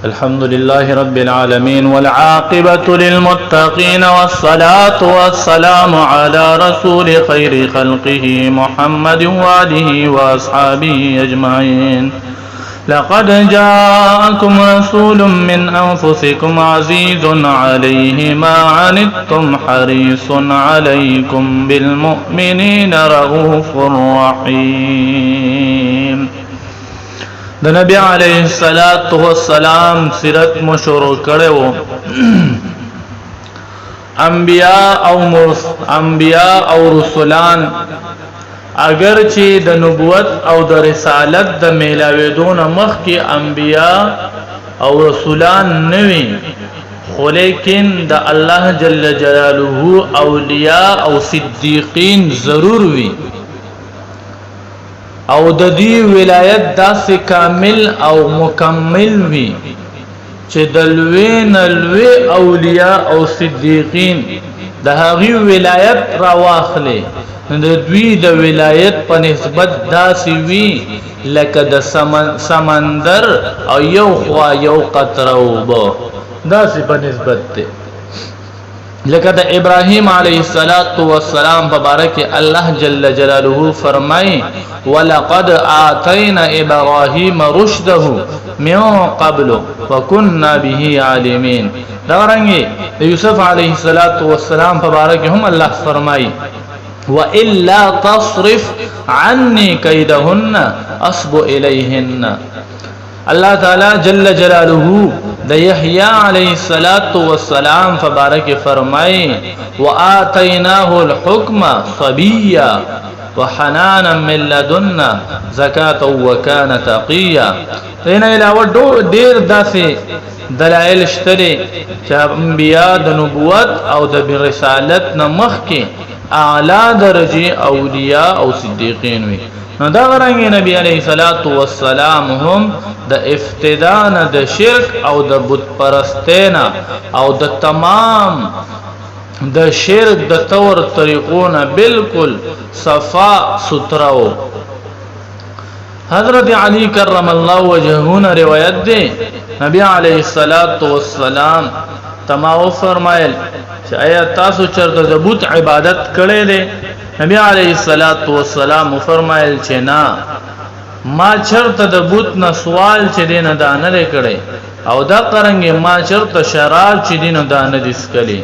الحمد لله رب العالمين والعاقبة للمتقين والصلاة والسلام على رسول خير خلقه محمد وآله وأصحابه أجمعين. لقد جاءكم رسول من أنفسكم عزيز عليه ما عنتم حريص عليكم بالمؤمنين رؤوف رحيم. د نبی علیہ الصلوۃ والسلام سیرت مشورو کړو. انبیاء او رسولان اگر چې د نبوت او د رسالت د میلاویدون مخ کې انبیاء او رسولان نوي، خو لیکن د الله جل جلاله اولیاء او صدیقین ضرور وي، او د دې ولایت داسې کامل او مکمل وي چې د لوی اولیاء او صدیقین د هغې ولایت را واخلي. د دوی د ولایت په نسبت داسې وي لکه د سمندر او یو خوا یو قطره اوبه، داسې په نسبت دی. لکه د ابراهیم علیه السلام په باره کې الله جل جلاله فرمایي ولقد آتینا ابراهیم رشده من قبل وكنا به عالمین. دا ورنګه د یوسف علیه السلام په باره کې هم الله فرمایي وإلا تصرف عني كيدهن أصب إليهن. الله تعالی جل جلاله د یحیی علیہ السلام فبارک فرمائے وآتیناه الحکم صبیا وحنانا من لدنا زکاة وکان تقیا. دین علاوه ډیر داسې دلائل شته چې انبیاء د نبوت او د رسالت نه مخکې اعلی درجه اولیاء او صدیقین وي. نو دا غرانګي نبی علیہ الصلوۃ والسلام هم د افتداء نه د شرک او د بت پرستینا او د تمام د شرک د تور طریقونه بالکل صفا ستراو. حضرت علی کرم الله وجهه نے روایت دے نبی علیہ الصلوۃ والسلام تماو فرمایل چې آیا تاسو چرته د بت عبادت کړې ده؟ نبی علیہ الصلوۃ والسلام فرمایل چې نه، ما چرته د بت نه سوال چې دینه دا نه کړي، او دا قرنګ ما چرته شراب چې دینه دا نه دسکلي.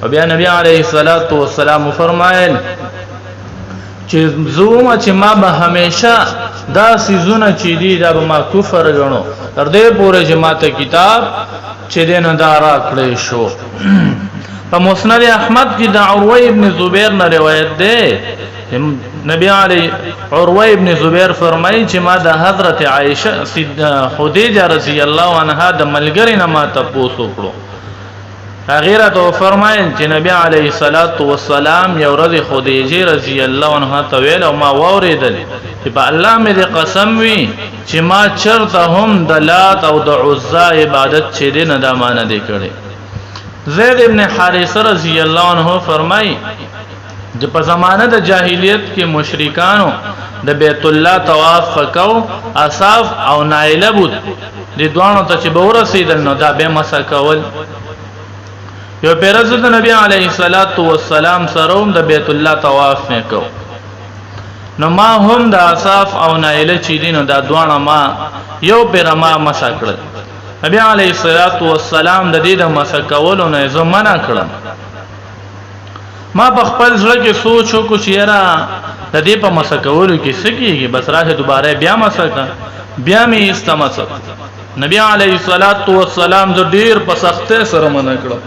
او بیا نبی علیہ الصلوۃ والسلام فرمایل چې زوم چې ما به همیشه دا سيزونه چې دي دا به ما کفر غنو تر دې پورې چې ما ته کتاب چې دینه دا را کړې شو. په مسند احمد کی دا عروه ابن زبیر نے روایت دے نبی علی عروه ابن زبیر فرمائی چې ما د حضرت عائشہ خدیجه رضی الله عنها د ملګری نه ما تاسو کړو. غیره تو فرمایل چې نبی علیہ الصلوۃ والسلام یو ورځ خدیجه رضی الله عنها ته ویل او ما واوریدل چې په الله مې قسم وی چې ما چرته هم د لات او د عزا عبادت چې دین د امانه دي کړي. زید ابن حارثه رضی الله عنه فرمای چې په زمانه د جاهلیت کې مشرکانو د بیت الله طواف وکاو، اصاف او نائله بود د دوانو ته چې به ورسېدل نو دا به مسا کول. یو پیرز د نبی علیه الصلاۃ والسلام سره د بیت الله طواف وکاو، نو ما هم د اصاف او نائله چې دینو دا دوانو ما یو پیر ما مسا کړل. نبی علیہ الصلوۃ والسلام د دې د مسکولو نه زمانہ کړم. ما په خپل ځل کې سوچ وکړ چې یاره د دې په مسکولو کې څه کیږي، بس راځه دوباره بیا مسکا بیا می استمسک. نبی علیہ الصلوۃ والسلام د ډیر په سختۍ سره منع کړم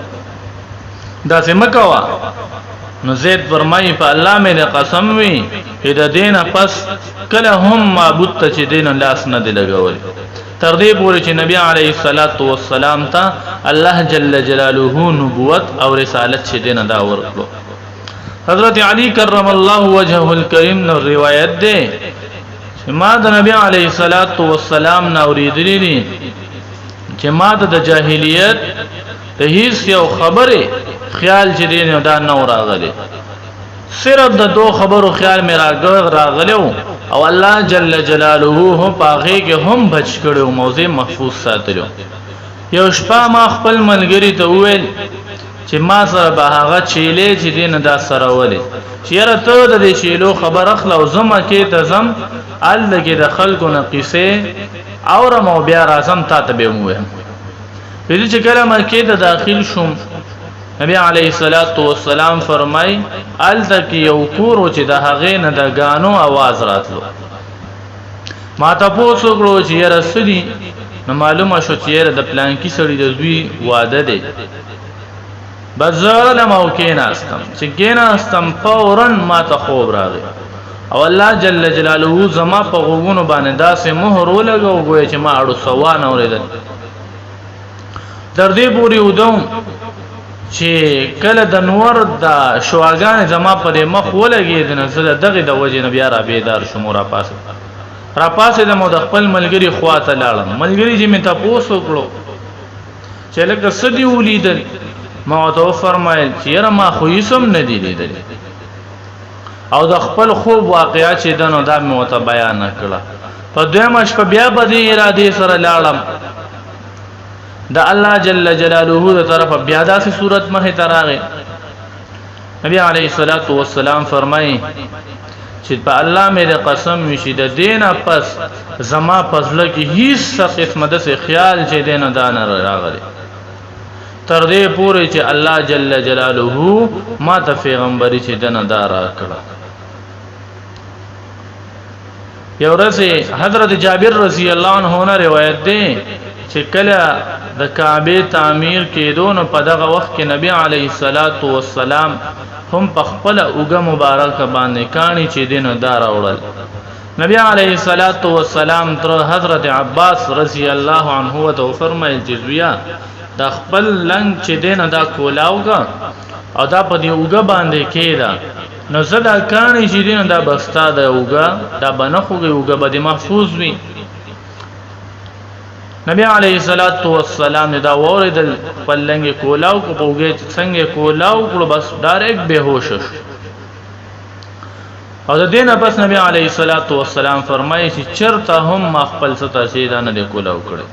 دا څه مکوا. نو زید فرمایي په الله مې قسم وی چې د دین پس کله هم معبود ته چې دین لاس نه دی لګول، تر دې پورې چې نبی علیہ الصلوۃ والسلام ته الله جل جلاله نبوت او رسالت چې دین دا ورکړو. حضرت علی کرم الله وجهه الکریم نو روایت ده چې ما د نبی علیہ الصلوۃ والسلام نو اوریدلې دي چې ما د جاهلیت ته هیڅ یو خبره خیال چې دین دا نو راغلی، صرف د دو خبرو خیال مې راغلو او الله جل جلاله هم پاغه کې هم بچ کړو، موضوع محفوظ ساتلو. یو شپه ما خپل ملګری ته وویل چې ما سره به هغه چیلې چې دین دا سره ولې چیرې ته د دې چیلو خبر اخلا او زما کې ته زم ال کې د خلکو نه قصې اورم او بیا راځم تا ته به ووایم دې چې کله مکه ته داخل شوم نبی علیه الصلاۃ والسلام فرمای ال تک یو کور چې د هغې نه د غانو आवाज راتلو ما تاسو کړو چې رسولي نو معلومه شو چې د پلان کې سړي د دوی واده دی بزر مو کېناستم چې کېناستم فورا ما ته خوب راغی او الله جل جلاله زما په غوګونو باندې داسې مهر ولګو غوې چې ما اړو سوان اوریدل تر دې پوری ودوم چې کله د نور د شواګان زما په مخ ولګي د نزل دغه د وجه نبی را بیدار شوم را پاسه د مو د خپل ملګری خواته لاړم ملګری چې می تاسو کړو چې لکه سدي ولیدل ما ته فرمایل چې ما خو یسم نه دی لیدل او د خپل خوب واقعیا چې دنو دا مو ته بیان کړه په دویمه شپه بیا به دې اراده سره لاړم د الله جل جلاله د طرف بیا داسې صورت مه تراغه نبی علیه الصلاۃ والسلام فرمایي چې په الله مې قسم وشي د دینه پس زما فضل کې هیڅ قسمه د خیال چې دینه دان راغلي تر دې پورې چې الله جل جلاله ما ته پیغمبري چې دنه دار کړه یو ورځ حضرت جابر رضی الله عنه نه روایت ده چې کله د کعبه تعمیر کېدو نو په دغه وخت کې نبی علیه الصلاۃ والسلام هم په خپل اوګه مبارک باندې کانی چې دینه دار اورل نبی علیه الصلاۃ والسلام تر حضرت عباس رضی الله عنه ته فرمایل چې زویا د خپل لنګ چې دینه دا کولاوګه او دا په دې اوګه باندې کېدا نو زدا کانی چې دینه دا بستا د اوګه دا بنخوږي اوګه به محفوظ وي نبی علیه الصلاۃ والسلام دا اوریدل پلنګ کولاو کو پوګه څنګه کولاو کړو بس ډایرکټ بهوش او د دینه پس نبی علیه الصلاۃ والسلام فرمایي چې چرته هم خپل ستا شي دا نه کولاو کړي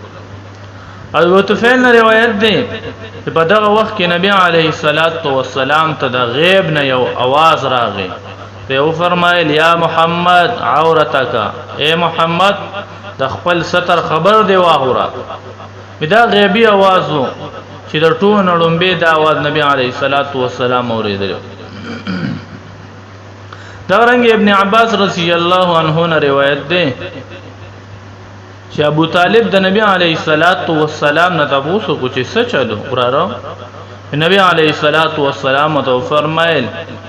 او توفیل نه روایت دی په دغه وخت کې نبی علیه الصلاۃ والسلام ته د غیب نه یو आवाज راغی ته فرمایل یا محمد عورتک اے محمد د خپل ستر خبر دی واغوره دا غیبی आवाज وو چې د ټول نړمبه د आवाज نبی علیه الصلاۃ والسلام اوریدل دا رنګ ابن عباس رضی الله عنه نه روایت ده چې ابو طالب د نبی علیه الصلاۃ والسلام نه تاسو کو چې څه چلو قرارو نبی علیه الصلاۃ والسلام ته فرمایل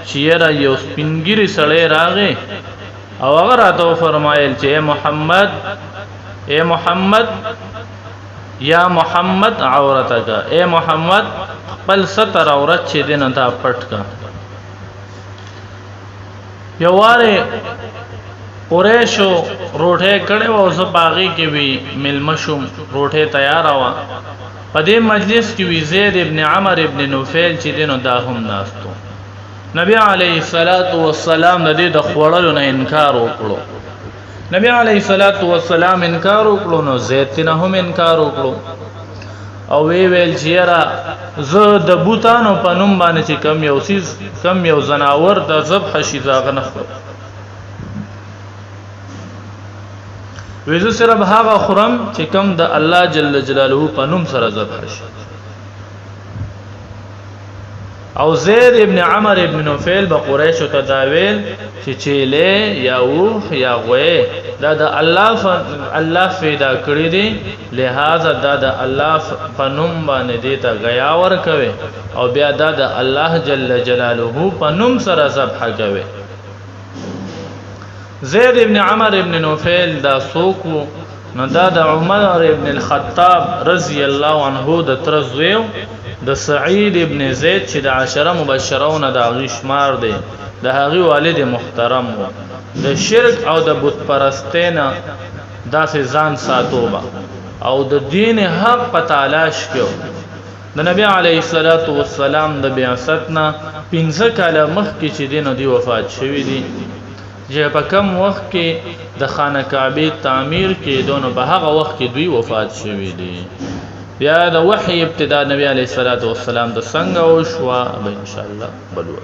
چې یو سپینګری سړی راغی او هغه راته فرمایل چې اے محمد یا محمد عورتک اے محمد خپل ستر عورت چې دینه تا پټ کا یواره قریشو روټه کړي او زه باغی کې وی ملمشم روټه تیار وا په دې مجلس کې وی زید ابن عمر ابن نوفل چې دینه دا هم ناستو نبی علیه الصلاۃ والسلام د دې د خوړلو نه انکار وکړو نبی علیه الصلاۃ والسلام انکار وکړو نو زید نه هم انکار وکړو او ویل چې را زه د بوتانو په نوم باندې چې کم یو زناور د ذبح شي ځاغ نه خورم ویزو سره هغه خورم چې کم د الله جل جلاله په نوم سره ذبح شي او زید ابن عمر ابن نوفل به قریش ته داویل چې چيله یا وح یا غوي دا د الله فیدا کړی دی لہذا دا د الله په نوم باندې دیتا غیا ور کوي او بیا دا د الله جل جلاله په نوم سره ذبح کوي زید ابن عمر ابن نوفل دا سوکو نو دا د عمر ابن الخطاب رضی الله عنه د ترزویو د سعید ابن زید چې د 10 مبشرون د غشمار دی د هغه والد محترم وو د شرک او د بت پرستینه داسې ځان ساتوبه او د دین حق په تلاش کې د نبی علیه الصلاۃ والسلام د بعثتنا 15 کاله مخکې چې دین دی وفات شوی دی چې په کم وخت کې د خانه کعبه تعمیر کې دونو په هغه وخت کې دوی وفات شوی دي بیا د وحی ابتدا نبی علیہ الصلوۃ والسلام د څنګه او شوا به ان شاء الله بلو